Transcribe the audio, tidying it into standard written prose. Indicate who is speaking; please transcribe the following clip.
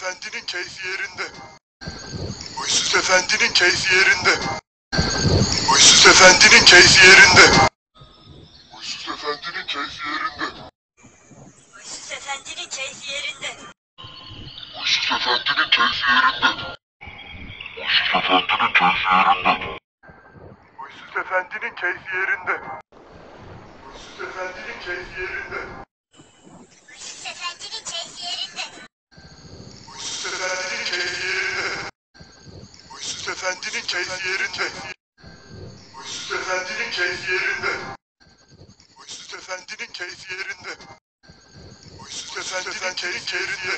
Speaker 1: Efendinin keyfi yerinde. Huysuz Efendinin keyfi yerinde. Huysuz Efendinin keyfi yerinde. Huysuz Efendinin keyfi yerinde.
Speaker 2: Huysuz Efendinin keyfi yerinde.
Speaker 1: Huysuz Efendinin keyfi yerinde. Huysuz Efendinin keyfi yerinde. Huysuz Efendinin keyfi yerinde. Huysuz Efendinin keyfi yerinde.
Speaker 2: Huysuz Efendinin keyfi yerinde.
Speaker 1: Huysuz Efendinin keyfi yerinde. Huysuz Efendinin keyfi yerinde. Huysuz Efendinin keyfi yerinde. Huysuz Efendinin keyfi yerinde. Huysuz Efendinin keyfi yerinde.